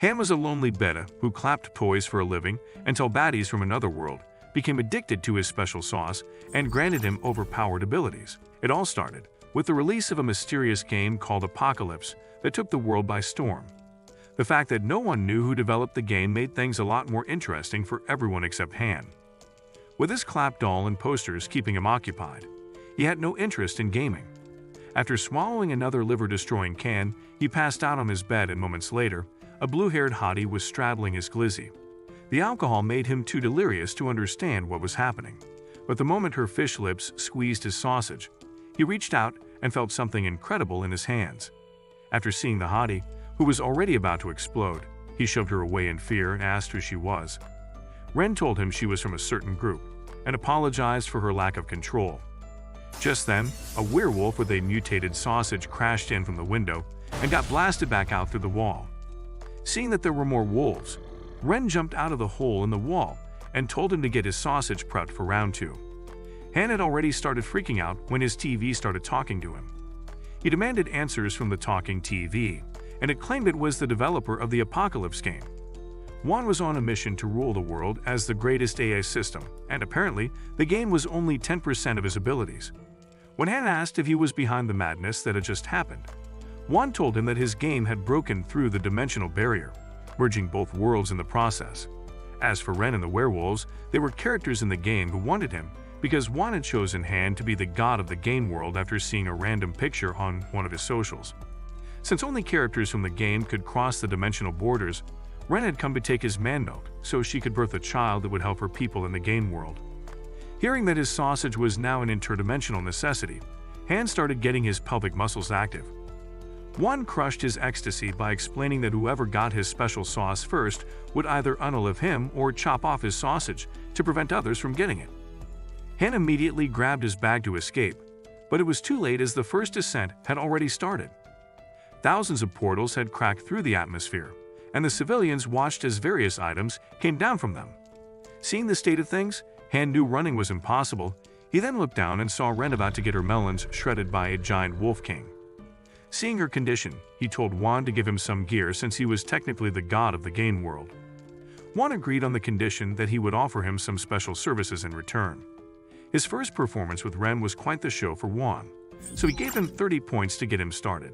Han was a lonely beta who clapped toys for a living until baddies from another world became addicted to his special sauce and granted him overpowered abilities. It all started with the release of a mysterious game called Apocalypse that took the world by storm. The fact that no one knew who developed the game made things a lot more interesting for everyone except Han. With his clap doll and posters keeping him occupied, he had no interest in gaming. After swallowing another liver-destroying can, he passed out on his bed, and moments later, a blue-haired hottie was straddling his glizzy. The alcohol made him too delirious to understand what was happening, but the moment her fish lips squeezed his sausage, he reached out and felt something incredible in his hands. After seeing the hottie, who was already about to explode, he shoved her away in fear and asked who she was. Ren told him she was from a certain group and apologized for her lack of control. Just then, a werewolf with a mutated sausage crashed in from the window and got blasted back out through the wall. Seeing that there were more wolves, Ren jumped out of the hole in the wall and told him to get his sausage prepped for round 2. Han had already started freaking out when his TV started talking to him. He demanded answers from the talking TV, and it claimed it was the developer of the Apocalypse game. Juan was on a mission to rule the world as the greatest AI system, and apparently, the game was only 10% of his abilities. When Han asked if he was behind the madness that had just happened, Juan told him that his game had broken through the dimensional barrier, merging both worlds in the process. As for Ren and the werewolves, they were characters in the game who wanted him because Juan had chosen Han to be the god of the game world after seeing a random picture on one of his socials. Since only characters from the game could cross the dimensional borders, Ren had come to take his man milk so she could birth a child that would help her people in the game world. Hearing that his sausage was now an interdimensional necessity, Han started getting his pelvic muscles active. Juan crushed his ecstasy by explaining that whoever got his special sauce first would either unalive him or chop off his sausage to prevent others from getting it. Han immediately grabbed his bag to escape, but it was too late as the first descent had already started. Thousands of portals had cracked through the atmosphere, and the civilians watched as various items came down from them. Seeing the state of things, Han knew running was impossible. He then looked down and saw Ren about to get her melons shredded by a giant wolf king. Seeing her condition, he told Juan to give him some gear since he was technically the god of the game world. Juan agreed on the condition that he would offer him some special services in return. His first performance with Ren was quite the show for Juan, so he gave him 30 points to get him started.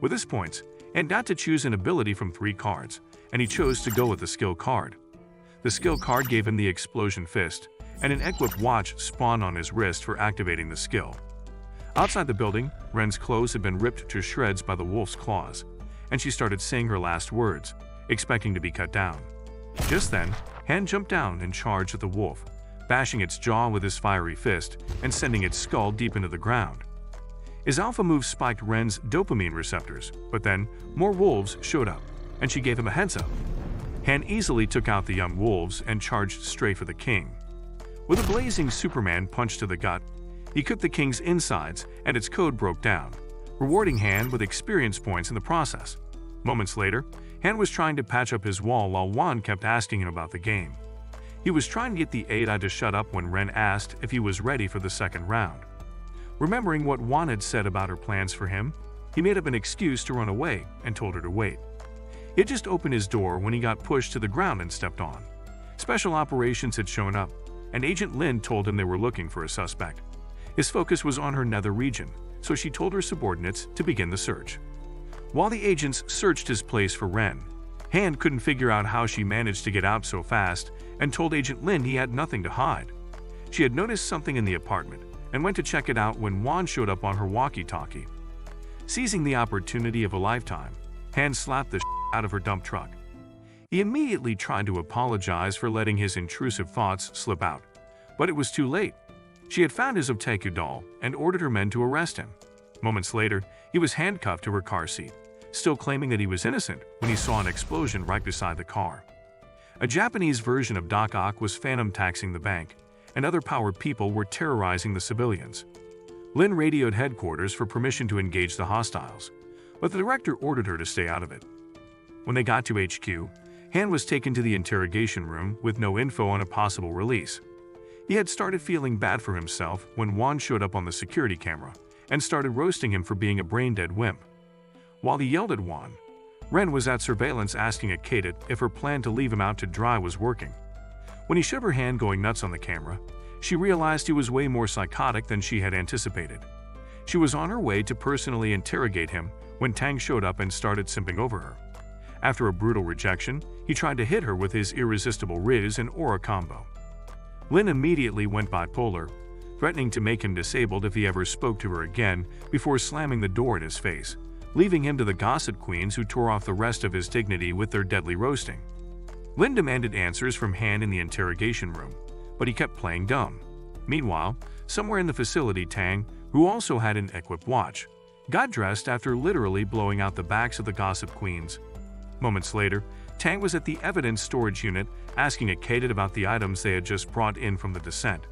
With his points, Han got to choose an ability from 3 cards, and he chose to go with the skill card. The skill card gave him the explosion fist, and an equipped watch spawned on his wrist for activating the skill. Outside the building, Ren's clothes had been ripped to shreds by the wolf's claws, and she started saying her last words, expecting to be cut down. Just then, Han jumped down and charged at the wolf, bashing its jaw with his fiery fist and sending its skull deep into the ground. His alpha move spiked Ren's dopamine receptors, but then more wolves showed up, and she gave him a heads-up. Han easily took out the young wolves and charged straight for the king. With a blazing Superman punch to the gut, he cooked the king's insides and its code broke down, rewarding Han with experience points in the process. Moments later, Han was trying to patch up his wall while Juan kept asking him about the game. He was trying to get the AI to shut up when Ren asked if he was ready for the second round. Remembering what Juan had said about her plans for him, he made up an excuse to run away and told her to wait. He had just opened his door when he got pushed to the ground and stepped on. Special operations had shown up, and Agent Lin told him they were looking for a suspect. His focus was on her nether region, so she told her subordinates to begin the search. While the agents searched his place for Ren, Han couldn't figure out how she managed to get out so fast and told Agent Lin he had nothing to hide. She had noticed something in the apartment and went to check it out when Juan showed up on her walkie-talkie. Seizing the opportunity of a lifetime, Han slapped the out of her dump truck. He immediately tried to apologize for letting his intrusive thoughts slip out, but it was too late. She had found his Otaku doll and ordered her men to arrest him. Moments later, he was handcuffed to her car seat, still claiming that he was innocent when he saw an explosion right beside the car. A Japanese version of Doc Ock was phantom taxing the bank, and other powered people were terrorizing the civilians. Lin radioed headquarters for permission to engage the hostiles, but the director ordered her to stay out of it. When they got to HQ, Han was taken to the interrogation room with no info on a possible release. He had started feeling bad for himself when Juan showed up on the security camera and started roasting him for being a brain-dead wimp. While he yelled at Juan, Ren was at surveillance asking Akated if her plan to leave him out to dry was working. When he shoved her hand going nuts on the camera, she realized he was way more psychotic than she had anticipated. She was on her way to personally interrogate him when Tang showed up and started simping over her. After a brutal rejection, he tried to hit her with his irresistible Riz and Aura combo. Lin immediately went bipolar, threatening to make him disabled if he ever spoke to her again before slamming the door in his face, leaving him to the gossip queens who tore off the rest of his dignity with their deadly roasting. Lin demanded answers from Han in the interrogation room, but he kept playing dumb. Meanwhile, somewhere in the facility, Tang, who also had an equipped watch, got dressed after literally blowing out the backs of the gossip queens. Moments later, Tang was at the evidence storage unit asking Akated about the items they had just brought in from the descent.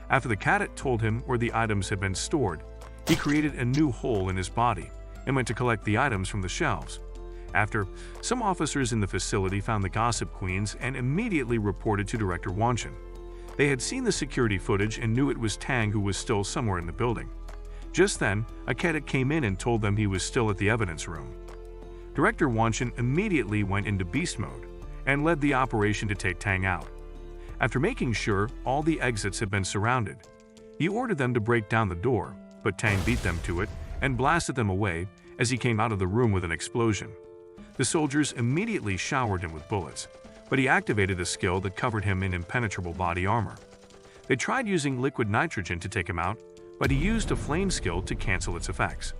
After the cadet told him where the items had been stored, he created a new hole in his body and went to collect the items from the shelves. After, some officers in the facility found the gossip queens and immediately reported to Director Wanshin. They had seen the security footage and knew it was Tang who was still somewhere in the building. Just then, a cadet came in and told them he was still at the evidence room. Director Wanshin immediately went into beast mode and led the operation to take Tang out. After making sure all the exits had been surrounded, he ordered them to break down the door, but Tang beat them to it and blasted them away as he came out of the room with an explosion. The soldiers immediately showered him with bullets, but he activated a skill that covered him in impenetrable body armor. They tried using liquid nitrogen to take him out, but he used a flame skill to cancel its effects.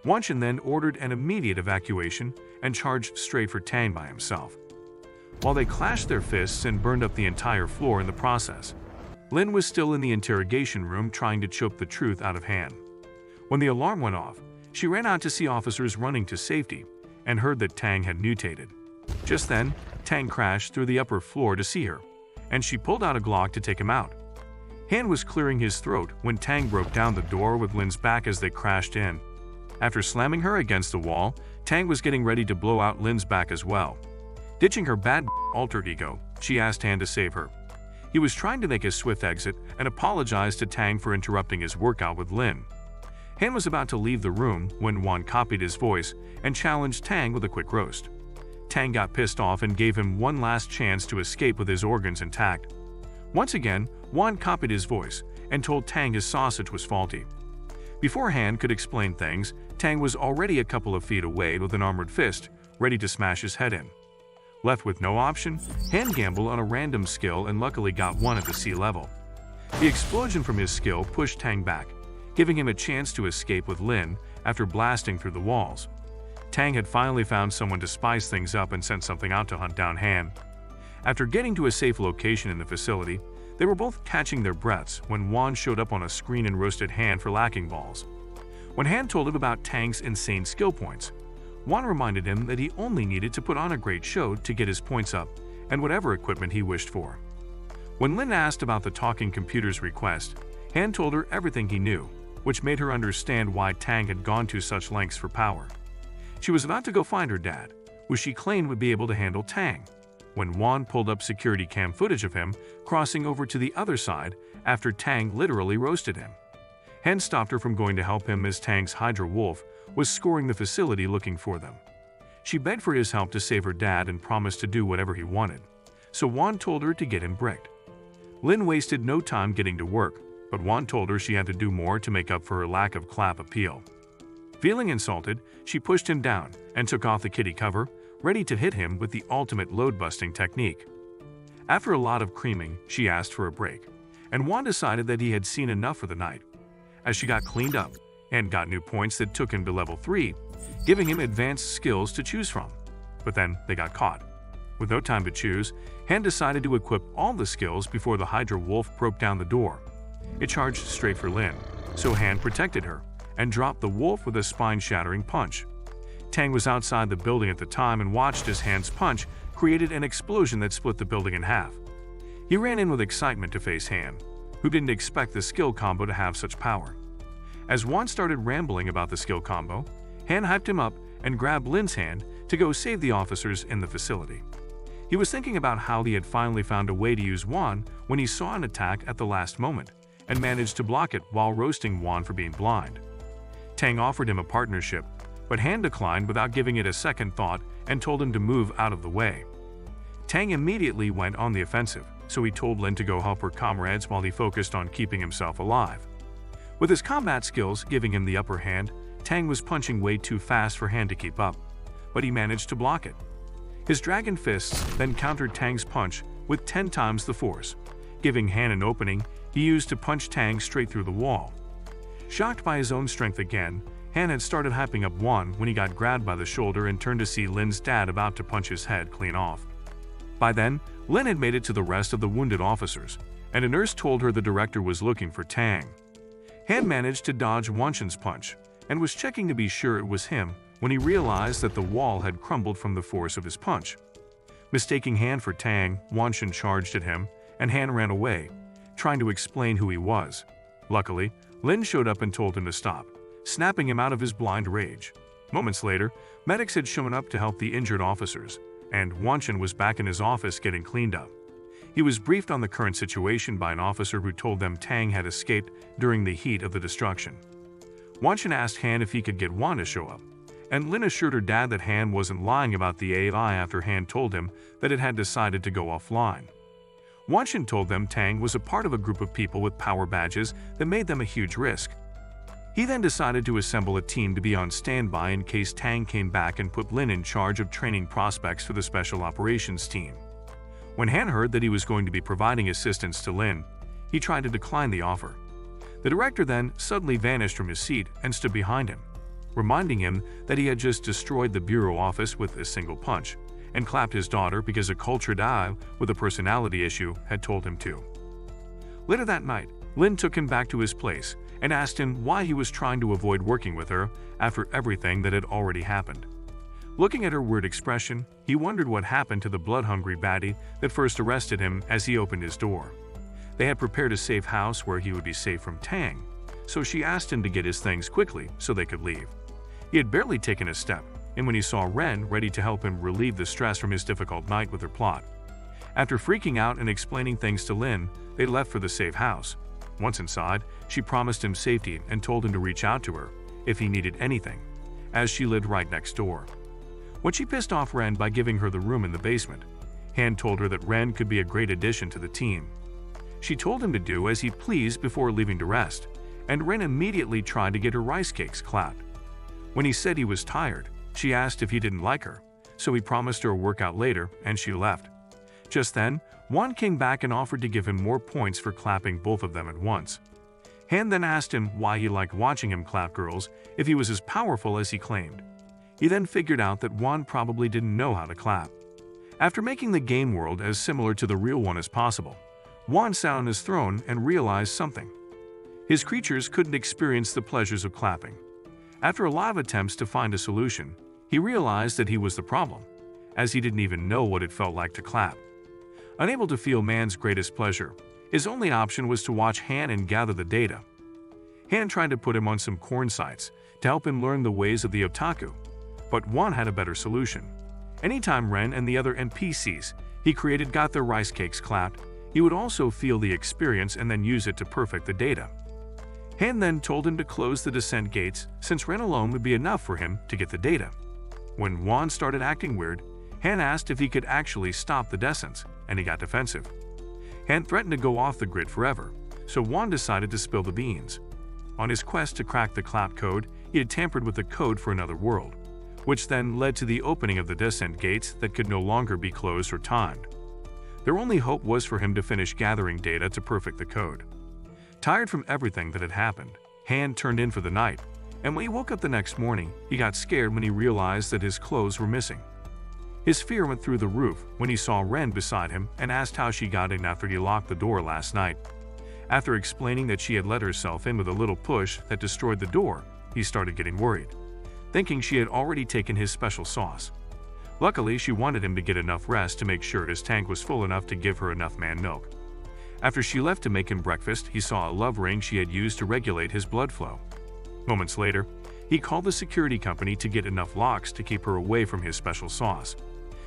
Wanshin then ordered an immediate evacuation and charged straight for Tang by himself. While they clashed their fists and burned up the entire floor in the process, Lin was still in the interrogation room trying to choke the truth out of Han. When the alarm went off, she ran out to see officers running to safety and heard that Tang had mutated. Just then, Tang crashed through the upper floor to see her, and she pulled out a Glock to take him out. Han was clearing his throat when Tang broke down the door with Lin's back as they crashed in. After slamming her against the wall, Tang was getting ready to blow out Lin's back as well. Ditching her bad alter ego, she asked Han to save her. He was trying to make a swift exit and apologized to Tang for interrupting his workout with Lin. Han was about to leave the room when Wan copied his voice and challenged Tang with a quick roast. Tang got pissed off and gave him one last chance to escape with his organs intact. Once again, Wan copied his voice and told Tang his sausage was faulty. Before Han could explain things, Tang was already a couple of feet away with an armored fist, ready to smash his head in. Left with no option, Han gambled on a random skill and luckily got one at the sea level. The explosion from his skill pushed Tang back, giving him a chance to escape with Lin after blasting through the walls. Tang had finally found someone to spice things up and sent something out to hunt down Han. After getting to a safe location in the facility, they were both catching their breaths when Wan showed up on a screen and roasted Han for lacking balls. When Han told him about Tang's insane skill points, Wan reminded him that he only needed to put on a great show to get his points up and whatever equipment he wished for. When Lin asked about the talking computer's request, Han told her everything he knew, which made her understand why Tang had gone to such lengths for power. She was about to go find her dad, who she claimed would be able to handle Tang, when Wan pulled up security cam footage of him crossing over to the other side after Tang literally roasted him. Han stopped her from going to help him as Tang's Hydra Wolf was scoring the facility looking for them. She begged for his help to save her dad and promised to do whatever he wanted, so Wan told her to get him bricked. Lin wasted no time getting to work, but Wan told her she had to do more to make up for her lack of clap appeal. Feeling insulted, she pushed him down and took off the kitty cover, ready to hit him with the ultimate load-busting technique. After a lot of creaming, she asked for a break, and Wan decided that he had seen enough for the night. As she got cleaned up and got new points that took him to level 3, giving him advanced skills to choose from. But then they got caught. With no time to choose, Han decided to equip all the skills before the Hydra Wolf broke down the door. It charged straight for Lin, so Han protected her and dropped the wolf with a spine-shattering punch. Tang was outside the building at the time and watched as Han's punch created an explosion that split the building in half. He ran in with excitement to face Han, who didn't expect the skill combo to have such power. As Wan started rambling about the skill combo, Han hyped him up and grabbed Lin's hand to go save the officers in the facility. He was thinking about how he had finally found a way to use Wan when he saw an attack at the last moment and managed to block it while roasting Wan for being blind. Tang offered him a partnership, but Han declined without giving it a second thought and told him to move out of the way. Tang immediately went on the offensive, so he told Lin to go help her comrades while he focused on keeping himself alive. With his combat skills giving him the upper hand, Tang was punching way too fast for Han to keep up, but he managed to block it. His dragon fists then countered Tang's punch with 10 times the force, giving Han an opening he used to punch Tang straight through the wall. Shocked by his own strength again, Han had started hyping up Wan when he got grabbed by the shoulder and turned to see Lin's dad about to punch his head clean off. By then, Lin had made it to the rest of the wounded officers, and a nurse told her the director was looking for Tang. Han managed to dodge Wanshin's punch, and was checking to be sure it was him when he realized that the wall had crumbled from the force of his punch. Mistaking Han for Tang, Wanshin charged at him, and Han ran away, trying to explain who he was. Luckily, Lin showed up and told him to stop, snapping him out of his blind rage. Moments later, medics had shown up to help the injured officers, and Wanshin was back in his office getting cleaned up. He was briefed on the current situation by an officer who told them Tang had escaped during the heat of the destruction. Wanshin asked Han if he could get Wan to show up, and Lin assured her dad that Han wasn't lying about the AI after Han told him that it had decided to go offline. Wanshin told them Tang was a part of a group of people with power badges that made them a huge risk. He then decided to assemble a team to be on standby in case Tang came back and put Lin in charge of training prospects for the Special Operations team. When Han heard that he was going to be providing assistance to Lin, he tried to decline the offer. The director then suddenly vanished from his seat and stood behind him, reminding him that he had just destroyed the bureau office with a single punch, and clapped his daughter because a cultured eye with a personality issue had told him to. Later that night, Lin took him back to his place and asked him why he was trying to avoid working with her after everything that had already happened. Looking at her weird expression, he wondered what happened to the blood-hungry baddie that first arrested him as he opened his door. They had prepared a safe house where he would be safe from Tang, so she asked him to get his things quickly so they could leave. He had barely taken a step, and when he saw Ren ready to help him relieve the stress from his difficult night with her plot. After freaking out and explaining things to Lin, they left for the safe house. Once inside, she promised him safety and told him to reach out to her if he needed anything, as she lived right next door. When she pissed off Ren by giving her the room in the basement, Han told her that Ren could be a great addition to the team. She told him to do as he pleased before leaving to rest, and Ren immediately tried to get her rice cakes clapped. When he said he was tired, she asked if he didn't like her, so he promised her a workout later, and she left. Just then, Wan came back and offered to give him more points for clapping both of them at once. Han then asked him why he liked watching him clap girls if he was as powerful as he claimed. He then figured out that Wan probably didn't know how to clap. After making the game world as similar to the real one as possible, Wan sat on his throne and realized something. His creatures couldn't experience the pleasures of clapping. After a lot of attempts to find a solution, he realized that he was the problem, as he didn't even know what it felt like to clap. Unable to feel man's greatest pleasure, his only option was to watch Han and gather the data. Han tried to put him on some corn sites to help him learn the ways of the otaku, but Wan had a better solution. Anytime Ren and the other NPCs he created got their rice cakes clapped, he would also feel the experience and then use it to perfect the data. Han then told him to close the descent gates since Ren alone would be enough for him to get the data. When Wan started acting weird, Han asked if he could actually stop the descents, and he got defensive. Han threatened to go off the grid forever, so Wan decided to spill the beans. On his quest to crack the clap code, he had tampered with the code for another world, which then led to the opening of the descent gates that could no longer be closed or timed. Their only hope was for him to finish gathering data to perfect the code. Tired from everything that had happened, Han turned in for the night, and when he woke up the next morning, he got scared when he realized that his clothes were missing. His fear went through the roof when he saw Ren beside him and asked how she got in after he locked the door last night. After explaining that she had let herself in with a little push that destroyed the door, he started getting worried, thinking she had already taken his special sauce. Luckily, she wanted him to get enough rest to make sure his tank was full enough to give her enough man milk. After she left to make him breakfast, he saw a love ring she had used to regulate his blood flow. Moments later, he called the security company to get enough locks to keep her away from his special sauce.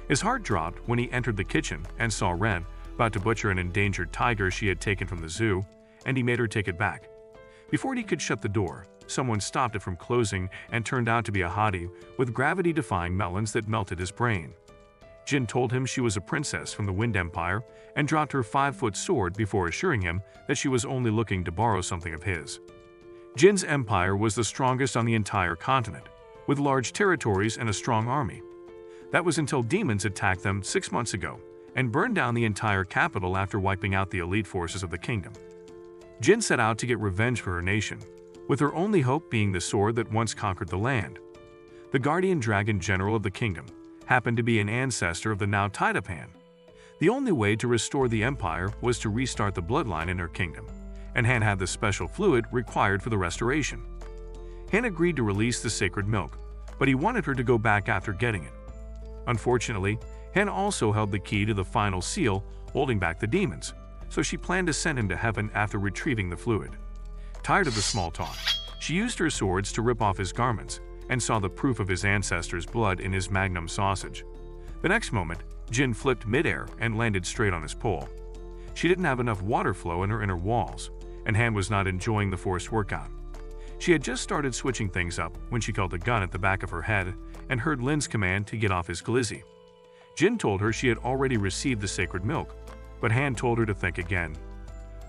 His heart dropped when he entered the kitchen and saw Ren about to butcher an endangered tiger she had taken from the zoo, and he made her take it back. Before he could shut the door, someone stopped it from closing and turned out to be a hottie with gravity-defying melons that melted his brain. Jin told him she was a princess from the Wind Empire and dropped her 5-foot sword before assuring him that she was only looking to borrow something of his. Jin's empire was the strongest on the entire continent, with large territories and a strong army. That was until demons attacked them 6 months ago and burned down the entire capital after wiping out the elite forces of the kingdom. Jin set out to get revenge for her nation, with her only hope being the sword that once conquered the land. The guardian dragon general of the kingdom happened to be an ancestor of the now tied-up Han. The only way to restore the empire was to restart the bloodline in her kingdom, and Han had the special fluid required for the restoration. Han agreed to release the sacred milk, but he wanted her to go back after getting it. Unfortunately, Han also held the key to the final seal, holding back the demons, so she planned to send him to heaven after retrieving the fluid. Tired of the small talk, she used her swords to rip off his garments and saw the proof of his ancestors' blood in his magnum sausage. The next moment, Jin flipped midair and landed straight on his pole. She didn't have enough water flow in her inner walls, and Han was not enjoying the forced workout. She had just started switching things up when she felt a gun at the back of her head and heard Lin's command to get off his glizzy. Jin told her she had already received the sacred milk, but Han told her to think again.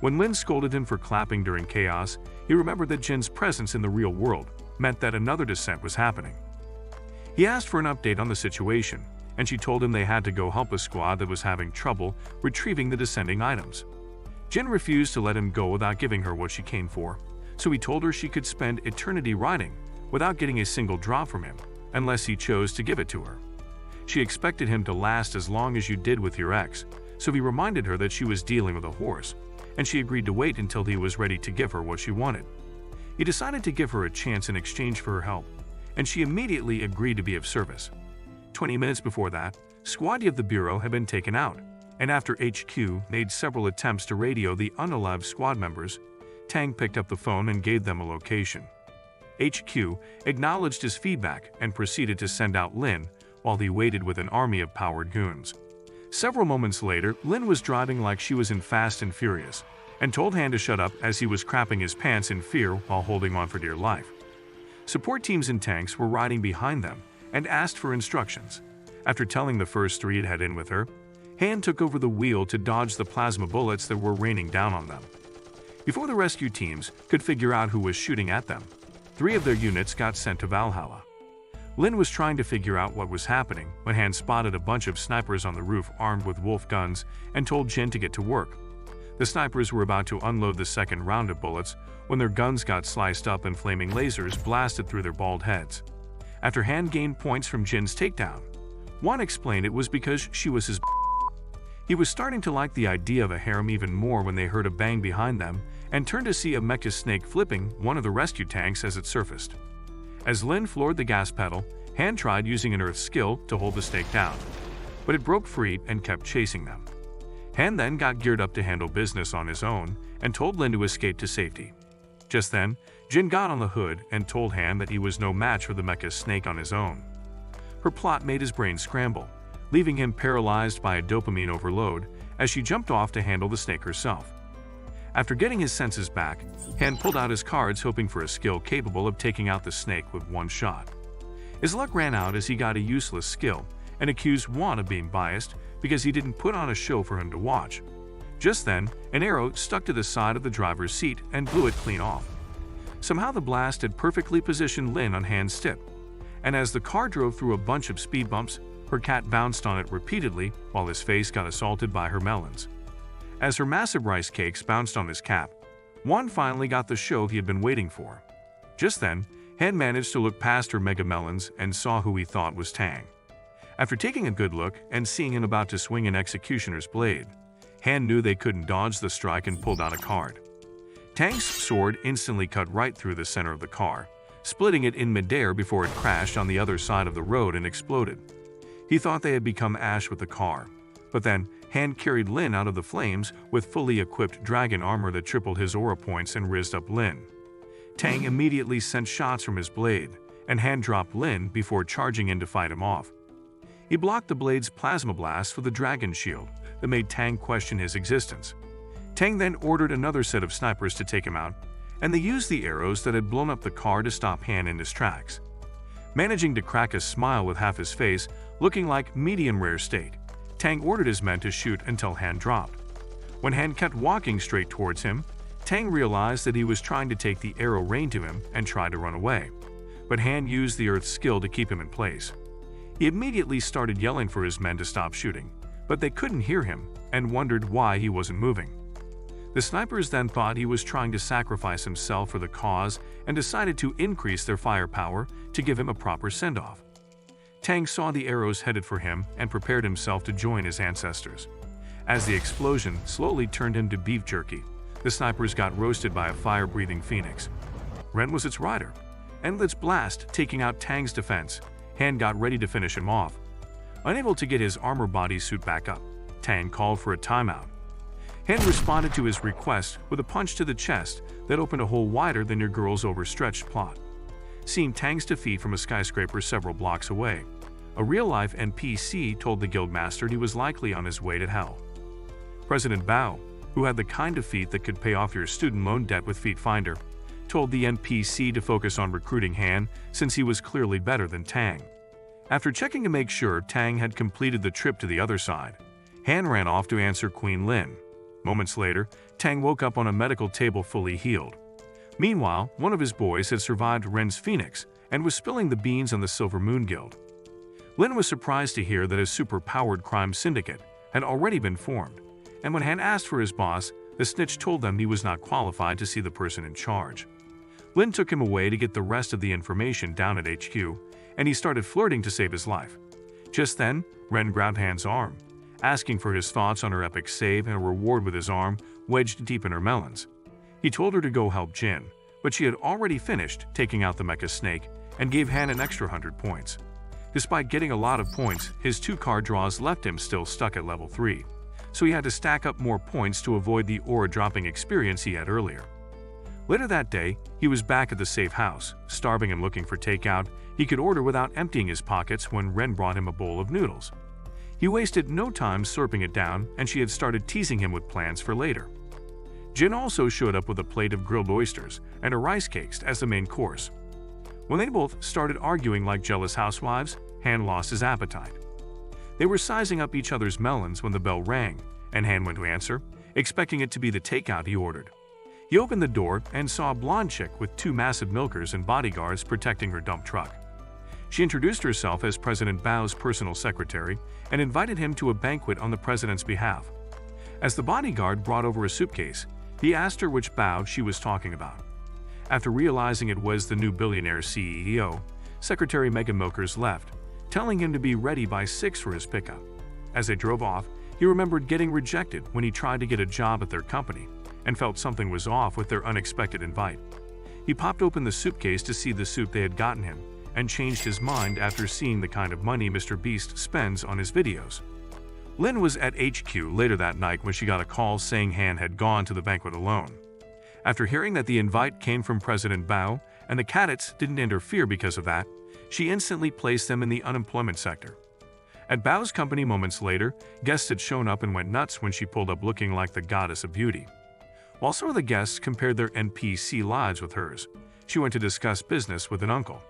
When Lin scolded him for clapping during chaos, he remembered that Jin's presence in the real world meant that another descent was happening. He asked for an update on the situation, and she told him they had to go help a squad that was having trouble retrieving the descending items. Jin refused to let him go without giving her what she came for, so he told her she could spend eternity riding without getting a single drop from him, unless he chose to give it to her. She expected him to last as long as you did with your ex, so he reminded her that she was dealing with a horse, and she agreed to wait until he was ready to give her what she wanted. He decided to give her a chance in exchange for her help, and she immediately agreed to be of service. 20 minutes before that, Squaddy of the Bureau had been taken out, and after HQ made several attempts to radio the unalived squad members, Tang picked up the phone and gave them a location. HQ acknowledged his feedback and proceeded to send out Lin while he waited with an army of powered goons. Several moments later, Lin was driving like she was in Fast and Furious, and told Han to shut up as he was crapping his pants in fear while holding on for dear life. Support teams and tanks were riding behind them and asked for instructions. After telling the first three to head in with her, Han took over the wheel to dodge the plasma bullets that were raining down on them. Before the rescue teams could figure out who was shooting at them, 3 of their units got sent to Valhalla. Lin was trying to figure out what was happening when Han spotted a bunch of snipers on the roof armed with wolf guns and told Jin to get to work. The snipers were about to unload the second round of bullets when their guns got sliced up and flaming lasers blasted through their bald heads. After Han gained points from Jin's takedown, Juan explained it was because she was his He was starting to like the idea of a harem even more when they heard a bang behind them and turned to see a mecha snake flipping one of the rescue tanks as it surfaced. As Lin floored the gas pedal, Han tried using an earth skill to hold the snake down, but it broke free and kept chasing them. Han then got geared up to handle business on his own and told Lin to escape to safety. Just then, Jin got on the hood and told Han that he was no match for the mecha snake on his own. Her plot made his brain scramble, leaving him paralyzed by a dopamine overload as she jumped off to handle the snake herself. After getting his senses back, Han pulled out his cards hoping for a skill capable of taking out the snake with one shot. His luck ran out as he got a useless skill and accused Juan of being biased because he didn't put on a show for him to watch. Just then, an arrow stuck to the side of the driver's seat and blew it clean off. Somehow the blast had perfectly positioned Lin on Han's tip, and as the car drove through a bunch of speed bumps, her cat bounced on it repeatedly while his face got assaulted by her melons. As her massive rice cakes bounced on his cap, Juan finally got the show he had been waiting for. Just then, Han managed to look past her mega melons and saw who he thought was Tang. After taking a good look and seeing him about to swing an executioner's blade, Han knew they couldn't dodge the strike and pulled out a card. Tang's sword instantly cut right through the center of the car, splitting it in midair before it crashed on the other side of the road and exploded. He thought they had become ash with the car, but then Han carried Lin out of the flames with fully equipped dragon armor that tripled his aura points and rizzed up Lin. Tang immediately sent shots from his blade, and Han dropped Lin before charging in to fight him off. He blocked the blade's plasma blast with a dragon shield that made Tang question his existence. Tang then ordered another set of snipers to take him out, and they used the arrows that had blown up the car to stop Han in his tracks. Managing to crack a smile with half his face, looking like medium-rare steak, Tang ordered his men to shoot until Han dropped. When Han kept walking straight towards him, Tang realized that he was trying to take the arrow rain to him and tried to run away, but Han used the Earth's skill to keep him in place. He immediately started yelling for his men to stop shooting, but they couldn't hear him and wondered why he wasn't moving. The snipers then thought he was trying to sacrifice himself for the cause and decided to increase their firepower to give him a proper send-off. Tang saw the arrows headed for him and prepared himself to join his ancestors. As the explosion slowly turned him to beef jerky, the snipers got roasted by a fire-breathing phoenix. Ren was its rider. Endless blast taking out Tang's defense. Han got ready to finish him off. Unable to get his armor bodysuit back up, Tang called for a timeout. Han responded to his request with a punch to the chest that opened a hole wider than your girl's overstretched plot. Seeing Tang's defeat from a skyscraper several blocks away, a real-life NPC told the guildmaster he was likely on his way to hell. President Bao, who had the kind of feat that could pay off your student loan debt with Feat Finder, told the NPC to focus on recruiting Han since he was clearly better than Tang. After checking to make sure Tang had completed the trip to the other side, Han ran off to answer Queen Lin. Moments later, Tang woke up on a medical table fully healed. Meanwhile, one of his boys had survived Ren's phoenix and was spilling the beans on the Silver Moon Guild. Lin was surprised to hear that a super-powered crime syndicate had already been formed, and when Han asked for his boss, the snitch told them he was not qualified to see the person in charge. Lin took him away to get the rest of the information down at HQ, and he started flirting to save his life. Just then, Ren grabbed Han's arm, asking for his thoughts on her epic save and a reward with his arm wedged deep in her melons. He told her to go help Jin, but she had already finished taking out the mecha snake and gave Han an extra 100 points. Despite getting a lot of points, his 2 card draws left him still stuck at level 3, so he had to stack up more points to avoid the aura dropping experience he had earlier. Later that day, he was back at the safe house, starving and looking for takeout he could order without emptying his pockets when Ren brought him a bowl of noodles. He wasted no time slurping it down, and she had started teasing him with plans for later. Jin also showed up with a plate of grilled oysters and a rice cakes as the main course. When they both started arguing like jealous housewives, Han lost his appetite. They were sizing up each other's melons when the bell rang, and Han went to answer, expecting it to be the takeout he ordered. He opened the door and saw a blonde chick with 2 massive milkers and bodyguards protecting her dump truck. She introduced herself as President Bao's personal secretary and invited him to a banquet on the president's behalf. As the bodyguard brought over a suitcase, he asked her which Bao she was talking about. After realizing it was the new billionaire CEO, Secretary Megan Milkers left, telling him to be ready by 6 for his pickup. As they drove off, he remembered getting rejected when he tried to get a job at their company and felt something was off with their unexpected invite. He popped open the suitcase to see the soup they had gotten him and changed his mind after seeing the kind of money Mr. Beast spends on his videos. Lin was at HQ later that night when she got a call saying Han had gone to the banquet alone. After hearing that the invite came from President Bao and the cadets didn't interfere because of that, she instantly placed them in the unemployment sector. At Bao's company moments later, guests had shown up and went nuts when she pulled up looking like the goddess of beauty. While some of the guests compared their NPC lives with hers, she went to discuss business with an uncle.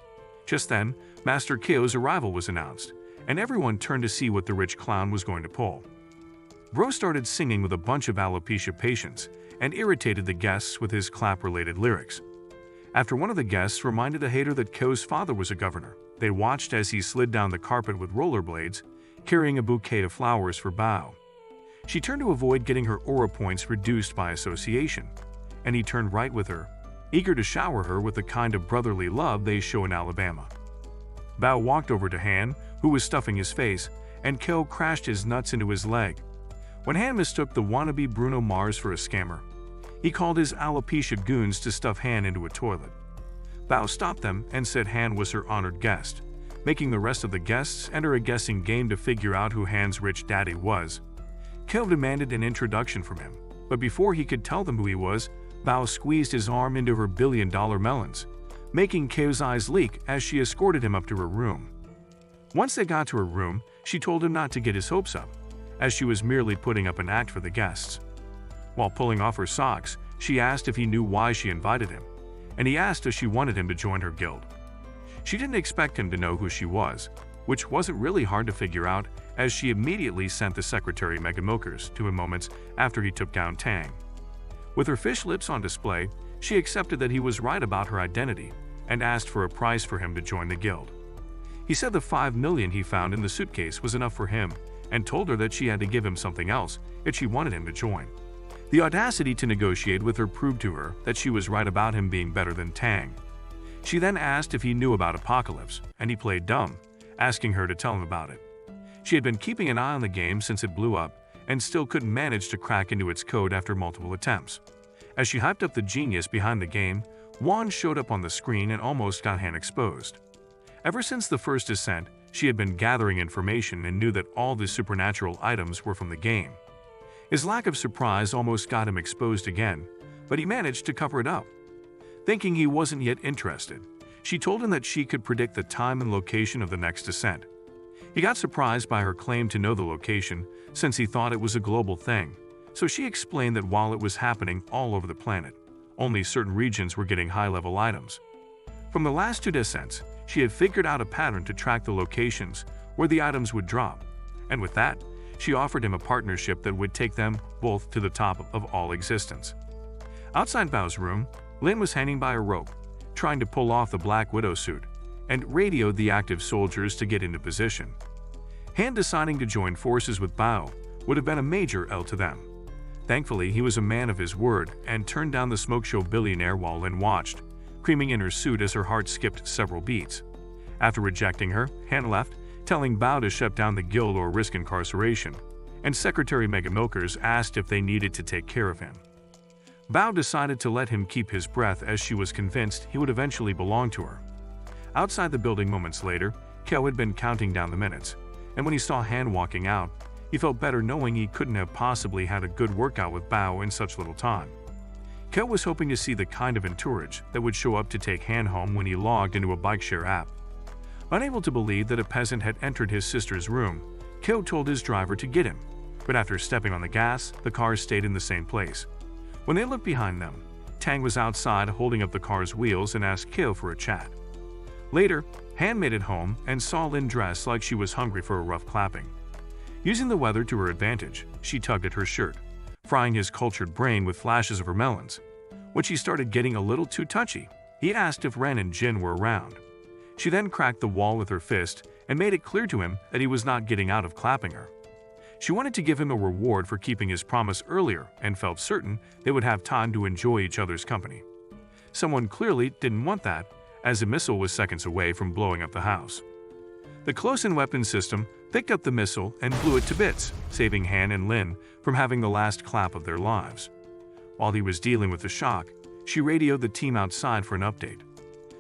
Just then, Master Keo's arrival was announced, and everyone turned to see what the rich clown was going to pull. Bro started singing with a bunch of alopecia patients and irritated the guests with his clap-related lyrics. After one of the guests reminded a hater that Keo's father was a governor, they watched as he slid down the carpet with rollerblades, carrying a bouquet of flowers for Bao. She turned to avoid getting her aura points reduced by association, and he turned right with her, eager to shower her with the kind of brotherly love they show in Alabama. Bao walked over to Han, who was stuffing his face, and Keo crashed his nuts into his leg. When Han mistook the wannabe Bruno Mars for a scammer, he called his alopecia goons to stuff Han into a toilet. Bao stopped them and said Han was her honored guest, making the rest of the guests enter a guessing game to figure out who Han's rich daddy was. Keo demanded an introduction from him, but before he could tell them who he was, Bao squeezed his arm into her billion-dollar melons, making Keo's eyes leak as she escorted him up to her room. Once they got to her room, she told him not to get his hopes up, as she was merely putting up an act for the guests. While pulling off her socks, She asked if he knew why she invited him, and he asked if she wanted him to join her guild. She didn't expect him to know who she was, which wasn't really hard to figure out, as she immediately sent the secretary Megan Milkers to him moments after he took down Tang. With her fish lips on display, she accepted that he was right about her identity and asked for a price for him to join the guild. He said the 5 million he found in the suitcase was enough for him and told her that she had to give him something else if she wanted him to join. The audacity to negotiate with her proved to her that she was right about him being better than Tang. She then asked if he knew about Apocalypse, and he played dumb, asking her to tell him about it. She had been keeping an eye on the game since it blew up and still couldn't manage to crack into its code after multiple attempts. As she hyped up the genius behind the game, Juan showed up on the screen and almost got Han exposed. Ever since the first descent, she had been gathering information and knew that all the supernatural items were from the game. His lack of surprise almost got him exposed again, but he managed to cover it up. Thinking he wasn't yet interested, she told him that she could predict the time and location of the next descent. He got surprised by her claim to know the location, since he thought it was a global thing, so she explained that while it was happening all over the planet, only certain regions were getting high-level items. From the last 2 descents, she had figured out a pattern to track the locations where the items would drop, and with that, she offered him a partnership that would take them both to the top of all existence. Outside Bao's room, Lin was hanging by a rope, trying to pull off the Black Widow suit, and radioed the active soldiers to get into position. Han deciding to join forces with Bao would have been a major L to them. Thankfully, he was a man of his word and turned down the smoke show billionaire while Lin watched, creaming in her suit as her heart skipped several beats. After rejecting her, Han left, telling Bao to shut down the guild or risk incarceration, and Secretary Megan Milkers asked if they needed to take care of him. Bao decided to let him keep his breath as she was convinced he would eventually belong to her. Outside the building moments later, Kel had been counting down the minutes, and when he saw Han walking out, he felt better knowing he couldn't have possibly had a good workout with Bao in such little time. Kel was hoping to see the kind of entourage that would show up to take Han home when he logged into a bike share app. Unable to believe that a peasant had entered his sister's room, Kel told his driver to get him, but after stepping on the gas, the car stayed in the same place. When they looked behind them, Tang was outside holding up the car's wheels and asked Kel for a chat. Later, Han made it home and saw Lin dressed like she was hungry for a rough clapping. Using the weather to her advantage, she tugged at her shirt, frying his cultured brain with flashes of her melons. When she started getting a little too touchy, he asked if Ren and Jin were around. She then cracked the wall with her fist and made it clear to him that he was not getting out of clapping her. She wanted to give him a reward for keeping his promise earlier and felt certain they would have time to enjoy each other's company. Someone clearly didn't want that, as a missile was seconds away from blowing up the house. The close-in weapon system picked up the missile and blew it to bits, saving Han and Lin from having the last clap of their lives. While he was dealing with the shock, she radioed the team outside for an update.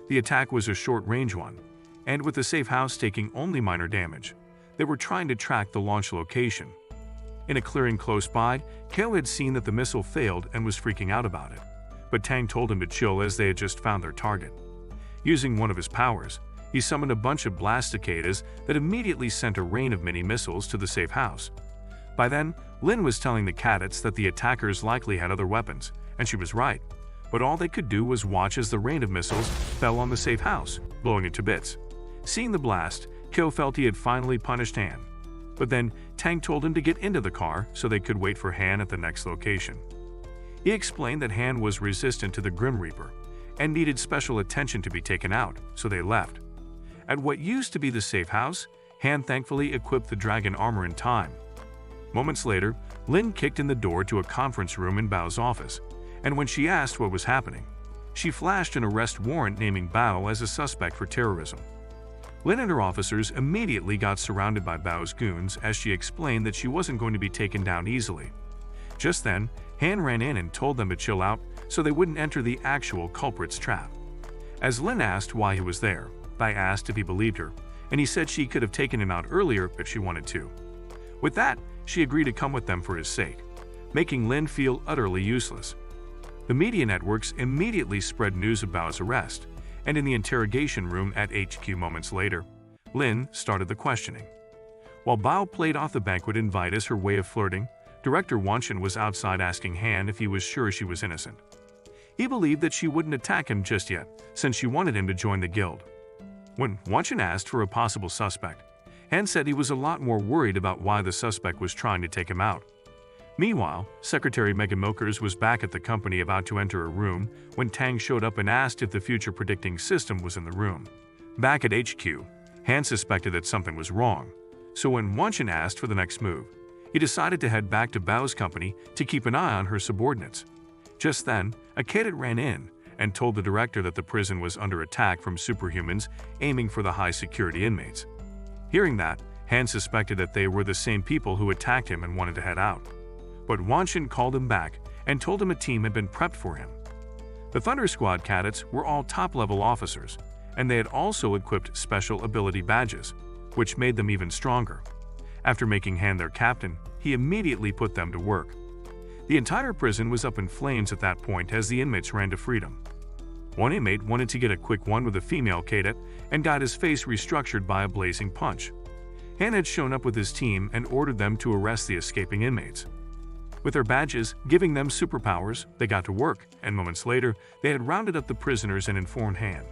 The attack was a short-range one, and with the safe house taking only minor damage, they were trying to track the launch location. In a clearing close by, Kel had seen that the missile failed and was freaking out about it, but Tang told him to chill as they had just found their target. Using one of his powers, he summoned a bunch of blast cicadas that immediately sent a rain of mini missiles to the safe house. By then, Lin was telling the cadets that the attackers likely had other weapons, and she was right, but all they could do was watch as the rain of missiles fell on the safe house, blowing it to bits. Seeing the blast, Kel felt he had finally punished Han, but then Tang told him to get into the car so they could wait for Han at the next location. He explained that Han was resistant to the Grim Reaper and needed special attention to be taken out, so they left. At what used to be the safe house, Han thankfully equipped the dragon armor in time. Moments later, Lin kicked in the door to a conference room in Bao's office, and when she asked what was happening, she flashed an arrest warrant naming Bao as a suspect for terrorism. Lin and her officers immediately got surrounded by Bao's goons as she explained that she wasn't going to be taken down easily. Just then, Han ran in and told them to chill out so they wouldn't enter the actual culprit's trap. As Lin asked why he was there, Bao asked if he believed her, and he said she could have taken him out earlier if she wanted to. With that, she agreed to come with them for his sake, making Lin feel utterly useless. The media networks immediately spread news of Bao's arrest, and in the interrogation room at HQ moments later, Lin started the questioning. While Bao played off the banquet invite as her way of flirting, Director Wanshin was outside asking Han if he was sure she was innocent. He believed that she wouldn't attack him just yet, since she wanted him to join the guild. When Wanshin asked for a possible suspect, Han said he was a lot more worried about why the suspect was trying to take him out. Meanwhile, Secretary Megan Milkers was back at the company about to enter a room when Tang showed up and asked if the future predicting system was in the room. Back at HQ, Han suspected that something was wrong, so when Wanshin asked for the next move, he decided to head back to Bao's company to keep an eye on her subordinates. Just then, a cadet ran in and told the director that the prison was under attack from superhumans aiming for the high-security inmates. Hearing that, Han suspected that they were the same people who attacked him and wanted to head out. But Wanshin called him back and told him a team had been prepped for him. The Thunder Squad cadets were all top-level officers, and they had also equipped special ability badges, which made them even stronger. After making Han their captain, he immediately put them to work. The entire prison was up in flames at that point as the inmates ran to freedom. One inmate wanted to get a quick one with a female cadet and got his face restructured by a blazing punch. Han had shown up with his team and ordered them to arrest the escaping inmates. With their badges giving them superpowers, they got to work, and moments later, they had rounded up the prisoners and informed Han.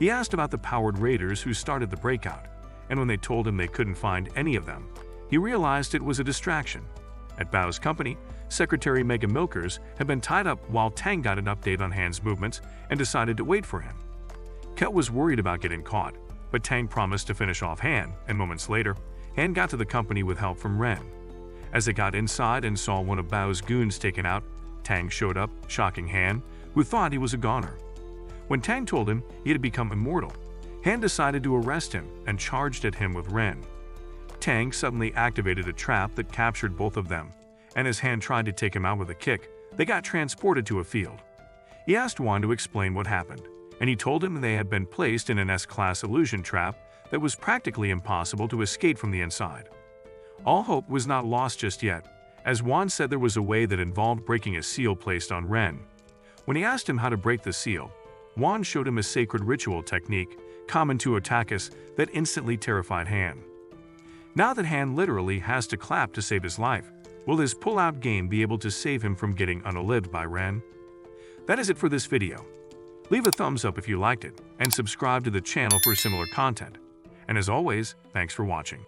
He asked about the powered raiders who started the breakout, and when they told him they couldn't find any of them, he realized it was a distraction. At Bao's company, Secretary Megan Milkers had been tied up while Tang got an update on Han's movements and decided to wait for him. Ket was worried about getting caught, but Tang promised to finish off Han, and moments later, Han got to the company with help from Ren. As they got inside and saw one of Bao's goons taken out, Tang showed up, shocking Han, who thought he was a goner. When Tang told him he had become immortal, Han decided to arrest him and charged at him with Ren. Tang suddenly activated a trap that captured both of them, and as Han tried to take him out with a kick, they got transported to a field. He asked Wan to explain what happened, and he told him they had been placed in an S-class illusion trap that was practically impossible to escape from the inside. All hope was not lost just yet, as Wan said there was a way that involved breaking a seal placed on Ren. When he asked him how to break the seal, Wan showed him a sacred ritual technique common to Otakus that instantly terrified Han. Now that Han literally has to clap to save his life, will his pull-out game be able to save him from getting unalived by Ren? That is it for this video. Leave a thumbs up if you liked it, and subscribe to the channel for similar content. And as always, thanks for watching.